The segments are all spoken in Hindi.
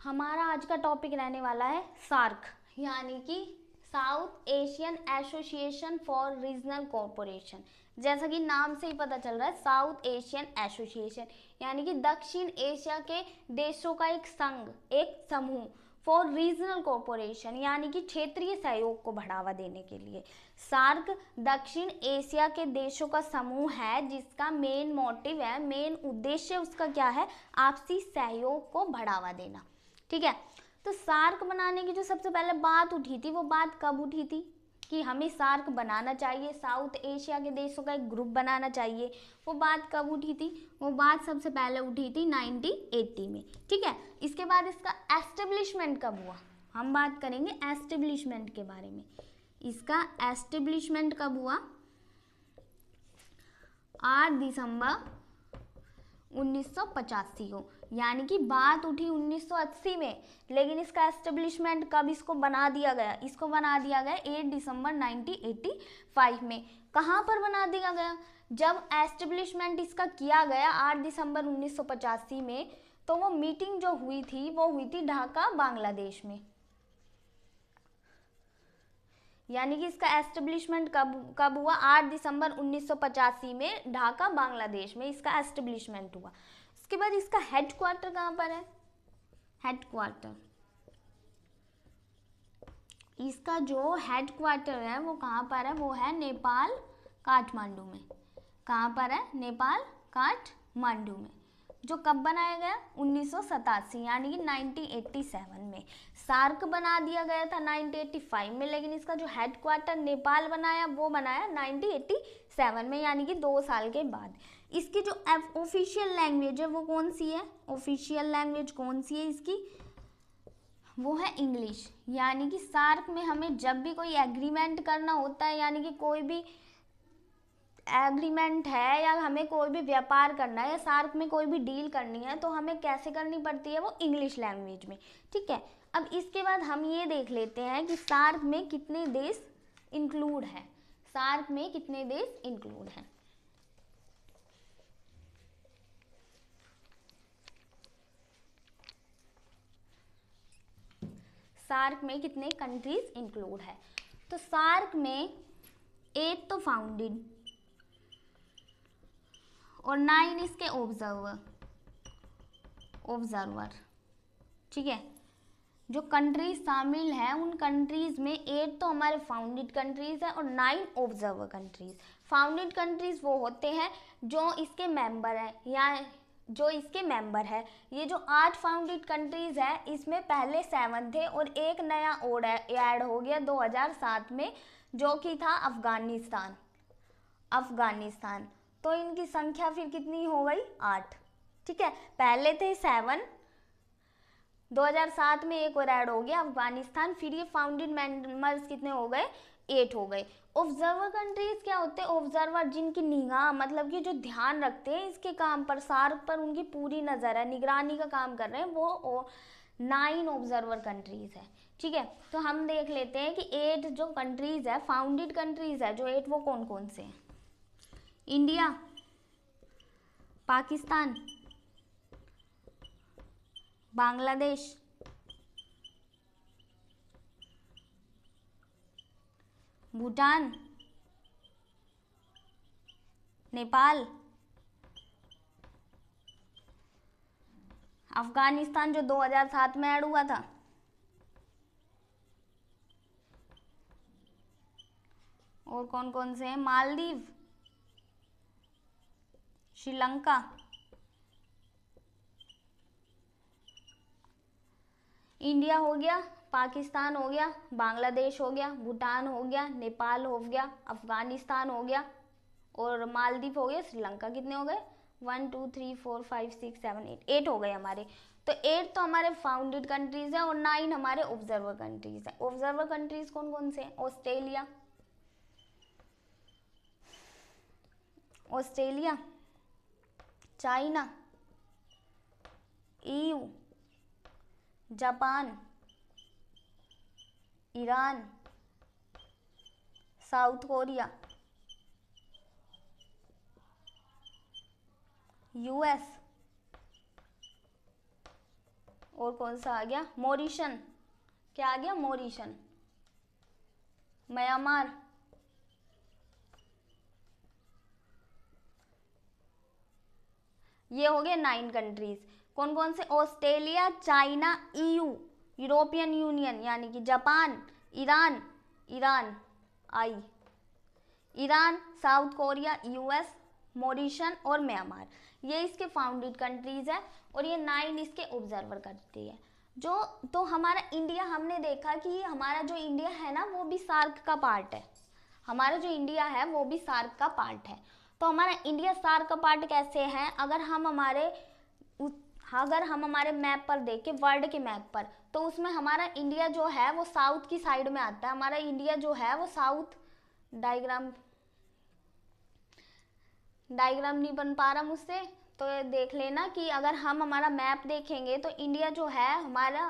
हमारा आज का टॉपिक रहने वाला है सार्क, यानी कि south Asian association for regional cooperation. जैसा कि नाम से ही पता चल रहा है, साउथ एशियन एसोसिएशन यानी कि दक्षिण एशिया के देशों का एक संघ, एक समूह, फॉर रीजनल कोऑपरेशन यानी कि क्षेत्रीय सहयोग को बढ़ावा देने के लिए। सार्क दक्षिण एशिया के देशों का समूह है जिसका मेन मोटिव है, मेन उद्देश्य उसका क्या है, आपसी सहयोग को बढ़ावा देना। ठीक है, तो सार्क बनाने की जो सबसे पहले बात उठी थी, वो बात कब उठी थी कि हमें सार्क बनाना चाहिए, साउथ एशिया के देशों का एक ग्रुप बनाना चाहिए। वो बात कब उठी थी? वो बात सबसे पहले उठी थी 1980 में। ठीक है, इसके बाद इसका एस्टेब्लिशमेंट कब हुआ, हम बात करेंगे एस्टेब्लिशमेंट के बारे में। इसका एस्टेब्लिशमेंट कब हुआ? 8 दिसंबर 1985 को, यानी कि बात उठी 1980 में, लेकिन इसका एस्टेब्लिशमेंट कब इसको बना दिया गया? इसको बना दिया गया 8 दिसंबर 1985 में। कहाँ पर बना दिया गया? जब एस्टेब्लिशमेंट इसका किया गया 8 दिसंबर 1985 में, तो वो मीटिंग जो हुई थी वो हुई थी ढाका, बांग्लादेश में। यानी कि इसका एस्टेब्लिशमेंट कब हुआ? 8 दिसंबर 1985 में ढाका, बांग्लादेश में इसका एस्टेब्लिशमेंट हुआ। उसके बाद इसका हेडक्वार्टर कहाँ पर है? हेडक्वार्टर, इसका जो हेडक्वार्टर है वो कहाँ पर है? वो है नेपाल, काठमांडू में। कहाँ पर है? नेपाल, काठमांडू में। जो कब बनाया गया? 1987 यानी कि 1987 में। सार्क बना दिया गया था 1985 में, लेकिन इसका जो हेडक्वार्टर नेपाल बनाया वो बनाया 1987 में, यानी कि 2 साल के बाद। इसकी जो ऑफिशियल लैंग्वेज है वो कौन सी है? ऑफिशियल लैंग्वेज कौन सी है इसकी? वो है इंग्लिश। यानी कि सार्क में हमें जब भी कोई एग्रीमेंट करना होता है, यानी कि कोई भी एग्रीमेंट है या हमें कोई भी व्यापार करना है या सार्क में कोई भी डील करनी है, तो हमें कैसे करनी पड़ती है? वो इंग्लिश लैंग्वेज में। ठीक है, अब इसके बाद हम ये देख लेते हैं कि सार्क में कितने देश इंक्लूड हैं। सार्क में कितने देश इंक्लूड हैं? सार्क में कितने कंट्रीज इंक्लूड है? तो सार्क में 8 तो फाउंडेड और 9 इसके ऑब्जर्वर। ठीक है, जो कंट्रीज शामिल हैं उन कंट्रीज में 8 तो हमारे फाउंडेड कंट्रीज हैं और 9 ऑब्जर्वर कंट्रीज। फाउंडेड कंट्रीज वो होते हैं जो इसके मेंबर हैं, या जो इसके मेंबर है। ये जो 8 फाउंडेड कंट्रीज है, इसमें पहले 7 थे और एक नया और ऐड हो गया 2007 में, जो कि था अफगानिस्तान। तो इनकी संख्या फिर कितनी हो गई? 8। ठीक है, पहले थे 7, 2007 में एक और ऐड हो गया अफगानिस्तान, फिर ये फाउंडेड मेंबर्स कितने हो गए? 8 हो गए। ऑब्जर्वर कंट्रीज क्या होते हैं? ऑब्जर्वर जिनकी निगाह, मतलब कि जो ध्यान रखते हैं इसके काम पर, सार्क पर उनकी पूरी नज़र है, निगरानी का काम कर रहे हैं, वो 9 ऑब्जर्वर कंट्रीज है। ठीक है, तो हम देख लेते हैं कि 8 जो कंट्रीज है, फाउंडेड कंट्रीज है जो 8, वो कौन कौन से हैं? इंडिया, पाकिस्तान, बांग्लादेश, भूटान, नेपाल, अफगानिस्तान जो 2007 में ऐड हुआ था, और कौन कौन से हैं? मालदीव, श्रीलंका, इंडिया हो गया, पाकिस्तान हो गया, बांग्लादेश हो गया, भूटान हो गया, नेपाल हो गया, अफगानिस्तान हो गया और मालदीव हो गया, श्रीलंका। कितने हो गए? 1 2 3 4 5 6 7 8 हो गए हमारे। तो 8 तो हमारे फाउंडेड कंट्रीज है और 9 हमारे ऑब्जर्वर कंट्रीज है। ऑब्जर्वर कंट्रीज कौन कौन से हैं? Australia, China, EU, Japan, Iran, south Korea, US, और कौन सा आ गया, मॉरिशन, क्या आ गया, मॉरिशन, म्यांमार, ये हो गए 9 कंट्रीज। कौन कौन से, Australia, China, EU, European union यानी कि जापान, ईरान, ईरान आई, ईरान, साउथ कोरिया, यूएस, मॉरिशन और म्यांमार, ये इसके फाउंडेड कंट्रीज है और ये 9 इसके ऑब्जर्वर करती है। जो तो हमारा इंडिया, हमने देखा कि हमारा जो इंडिया है ना वो भी सार्क का पार्ट है, हमारा जो इंडिया है वो भी सार्क का पार्ट है। तो हमारा इंडिया सार्क का पार्ट कैसे है, अगर हम हमारे मैप पर देखें, वर्ल्ड के मैप पर, तो उसमें हमारा इंडिया जो है वो साउथ की साइड में आता है, हमारा इंडिया जो है वो साउथ, डायग्राम नहीं बन पा रहा मुझसे, तो ये देख लेना कि अगर हम हमारा मैप देखेंगे तो इंडिया जो है हमारा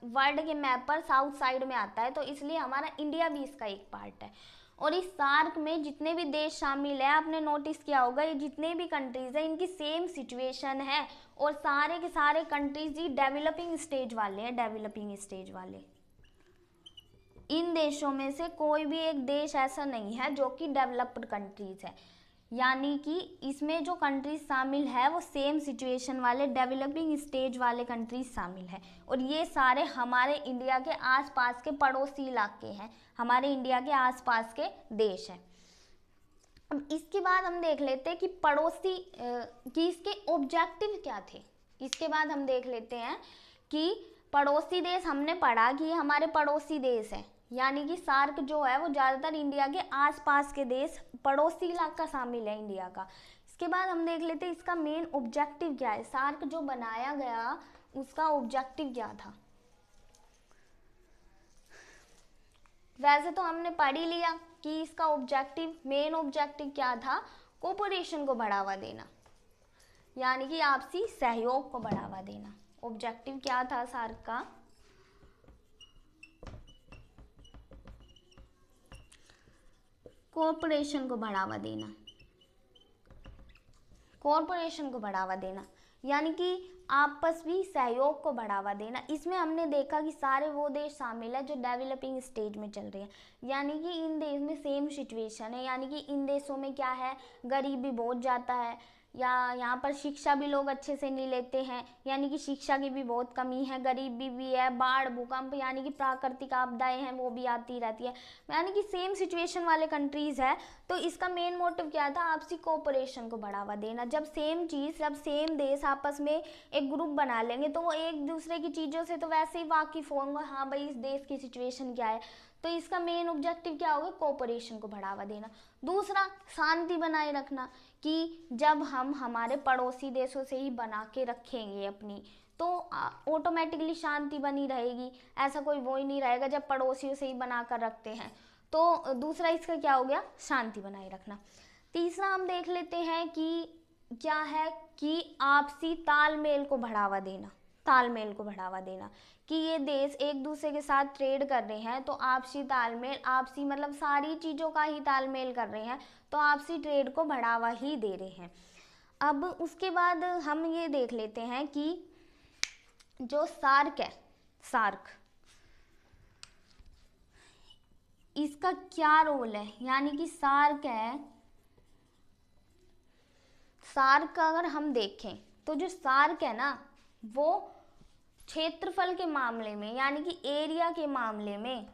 वर्ल्ड के मैप पर साउथ साइड में आता है, तो इसलिए हमारा इंडिया भी इसका एक पार्ट है। और इस सार्क में जितने भी देश शामिल है, आपने नोटिस किया होगा ये जितने भी कंट्रीज है इनकी सेम सिचुएशन है और सारे के सारे कंट्रीज ही डेवलपिंग स्टेज वाले हैं, डेवलपिंग स्टेज वाले। इन देशों में से कोई भी एक देश ऐसा नहीं है जो कि डेवलप्ड कंट्रीज है, यानी कि इसमें जो कंट्रीज शामिल है वो सेम सिचुएशन वाले डेवलपिंग स्टेज वाले कंट्रीज शामिल है और ये सारे हमारे इंडिया के आसपास के पड़ोसी इलाके हैं, हमारे इंडिया के आसपास के देश हैं। अब इसके बाद हम देख लेते हैं कि पड़ोसी कि इसके ऑब्जेक्टिव क्या थे। इसके बाद हम देख लेते हैं कि पड़ोसी देश, हमने पढ़ा कि हमारे पड़ोसी देश हैं, यानी कि सार्क जो है वो ज़्यादातर इंडिया के आसपास के देश, पड़ोसी इलाका शामिल है इंडिया का। इसके बाद हम देख लेते हैं इसका मेन ऑब्जेक्टिव क्या है, सार्क जो बनाया गया उसका ऑब्जेक्टिव क्या था। वैसे तो हमने पढ़ ही लिया कि इसका ऑब्जेक्टिव, मेन ऑब्जेक्टिव क्या था, कोऑपरेशन को बढ़ावा देना, यानी कि आपसी सहयोग को बढ़ावा देना। ऑब्जेक्टिव क्या था सार्क का, कोऑपरेशन को बढ़ावा देना, कोऑपरेशन को बढ़ावा देना यानी कि आपस में सहयोग को बढ़ावा देना। इसमें हमने देखा कि सारे वो देश शामिल है जो डेवलपिंग स्टेज में चल रहे हैं, यानी कि इन देश में सेम सिचुएशन है, यानी कि इन देशों में क्या है, गरीबी बहुत ज़्यादा है, या यहाँ पर शिक्षा भी लोग अच्छे से नहीं लेते हैं, यानी कि शिक्षा की भी बहुत कमी है, गरीबी भी है, बाढ़, भूकंप यानी कि प्राकृतिक आपदाएं हैं वो भी आती रहती है, यानी कि सेम सिचुएशन वाले कंट्रीज़ है। तो इसका मेन मोटिव क्या था, आपसी कोऑपरेशन को बढ़ावा देना। जब सेम देश आपस में एक ग्रुप बना लेंगे तो वो एक दूसरे की चीज़ों से तो वैसे ही वाकिफ़ होंगे, हाँ भाई इस देश की सिचुएशन क्या है, तो इसका मेन ऑब्जेक्टिव क्या होगा, कोऑपरेशन को बढ़ावा देना। दूसरा, शांति बनाए रखना, कि जब हम हमारे पड़ोसी देशों से ही बना के रखेंगे अपनी, तो ऑटोमेटिकली शांति बनी रहेगी, ऐसा कोई वो ही नहीं रहेगा जब पड़ोसियों से ही बना कर रखते हैं। तो दूसरा इसका क्या हो गया, शांति बनाए रखना। तीसरा हम देख लेते हैं कि क्या है, कि आपसी तालमेल को बढ़ावा देना, तालमेल को बढ़ावा देना, कि ये देश एक दूसरे के साथ ट्रेड कर रहे हैं तो आपसी तालमेल, आपसी मतलब सारी चीज़ों का ही तालमेल कर रहे हैं तो आपसी ट्रेड को बढ़ावा ही दे रहे हैं। अब उसके बाद हम ये देख लेते हैं कि जो सार्क है, सार्क, इसका क्या रोल है, यानी कि सार्क है, सार्क का अगर हम देखें तो जो सार्क है ना वो क्षेत्रफल के मामले में, यानी कि एरिया के मामले में,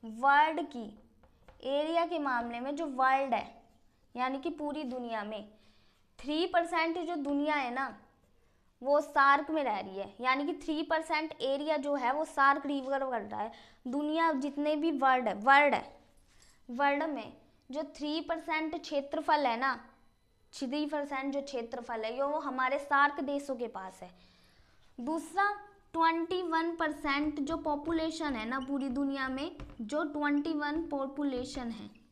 वर्ल्ड की एरिया के मामले में जो वर्ल्ड है यानी कि पूरी दुनिया में 3% जो दुनिया है ना वो सार्क में रह रही है, यानी कि 3% एरिया जो है वो सार्क रिवर कर रहा है। दुनिया जितने भी वर्ल्ड में जो 3% क्षेत्रफल है ना, 3% जो क्षेत्रफल है ये वो हमारे सार्क देशों के पास है। दूसरा, 21% जो पॉपुलेशन है ना पूरी दुनिया में, जो 21 पॉपुलेशन है,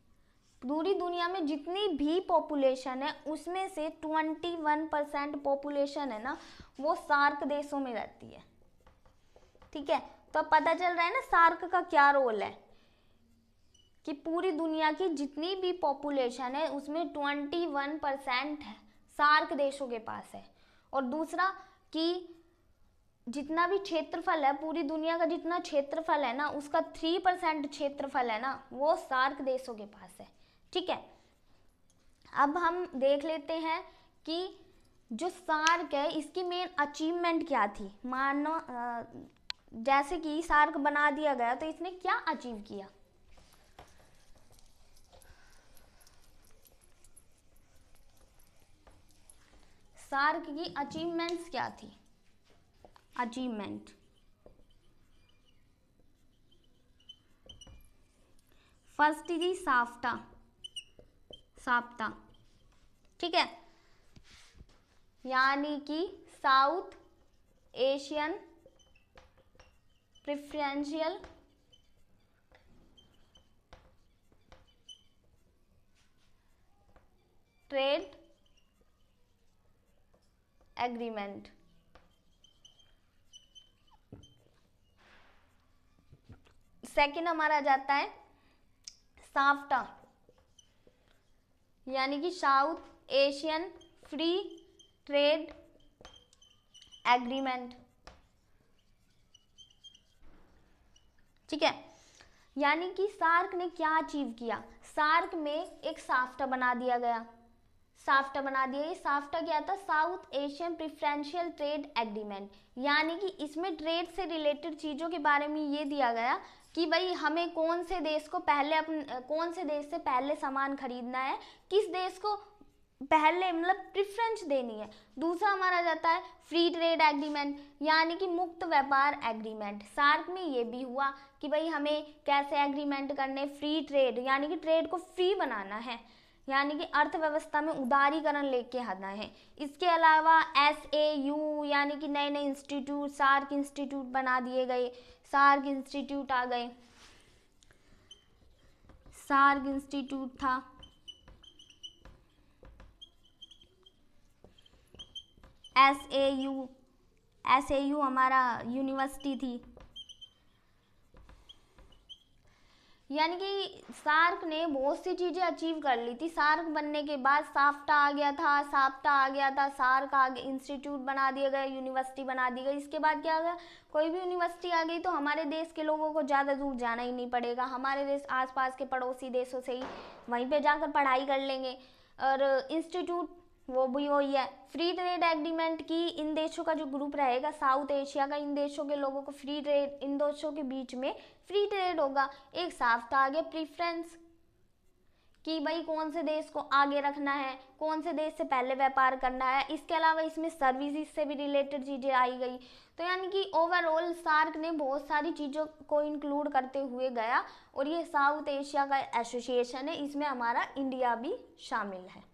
पूरी दुनिया में जितनी भी पॉपुलेशन है उसमें से 21% पॉपुलेशन है ना वो सार्क देशों में रहती है। ठीक है, तो अब पता चल रहा है ना सार्क का क्या रोल है, कि पूरी दुनिया की जितनी भी पॉपुलेशन है उसमें 21% है सार्क देशों के पास है। और दूसरा कि जितना भी क्षेत्रफल है, पूरी दुनिया का जितना क्षेत्रफल है ना, उसका 3% क्षेत्रफल है ना, वो सार्क देशों के पास है। ठीक है, अब हम देख लेते हैं कि जो सार्क है इसकी मेन अचीवमेंट क्या थी। मानो जैसे कि सार्क बना दिया गया तो इसने क्या अचीव किया। सार्क की अचीवमेंट्स क्या थी। अचीवमेंट, फर्स्ट थी साफ्टा, साप्ता। ठीक है, यानी कि south Asian preferential trade agreement. Second हमारा जाता है साफ्टा, यानी कि south Asian free trade agreement. ठीक है, यानी कि सार्क ने क्या अचीव किया। सार्क में एक साफ्टा बना दिया गया, साफ्टा बना दिया। ये साफ्टा क्या था, south Asian preferential trade agreement, यानी कि इसमें ट्रेड से रिलेटेड चीज़ों के बारे में ये दिया गया कि भाई हमें कौन से देश को पहले कौन से देश से पहले सामान खरीदना है, किस देश को पहले मतलब प्रेफरेंस देनी है। दूसरा हमारा जाता है फ्री ट्रेड एग्रीमेंट, यानी कि मुक्त व्यापार एग्रीमेंट। सार्क में ये भी हुआ कि भाई हमें कैसे एग्रीमेंट करने, फ्री ट्रेड यानी कि ट्रेड को फ्री बनाना है, यानी कि अर्थव्यवस्था में उदारीकरण लेके आना है। इसके अलावा SAU यानी कि नए नए इंस्टीट्यूट, सार्क इंस्टीट्यूट बना दिए गए, सार्क इंस्टीट्यूट आ गए। सार्क इंस्टीट्यूट था, SAU हमारा यूनिवर्सिटी थी। यानी कि सार्क ने बहुत सी चीज़ें अचीव कर ली थी। सार्क बनने के बाद साफ्टा आ गया था, साप्टा आ गया था, सार्क आ गया, इंस्टीट्यूट बना दिया गया, यूनिवर्सिटी बना दी गई। इसके बाद क्या आ गया, कोई भी यूनिवर्सिटी आ गई तो हमारे देश के लोगों को ज़्यादा दूर जाना ही नहीं पड़ेगा, हमारे देश आसपास के पड़ोसी देशों से ही वहीं पे जाकर पढ़ाई कर लेंगे। और इंस्टीट्यूट वो भी वही है। फ्री ट्रेड एग्रीमेंट की इन देशों का जो ग्रुप रहेगा साउथ एशिया का, इन देशों के लोगों को फ्री ट्रेड, इन देशों के बीच में फ्री ट्रेड होगा। एक साफ्टा आ गया प्रेफरेंस कि भाई कौन से देश को आगे रखना है, कौन से देश से पहले व्यापार करना है। इसके अलावा इसमें सर्विसेज से भी रिलेटेड चीज़ें आई गई। तो यानी कि ओवरऑल सार्क ने बहुत सारी चीज़ों को इंक्लूड करते हुए गया और ये साउथ एशिया का एसोसिएशन है, इसमें हमारा इंडिया भी शामिल है।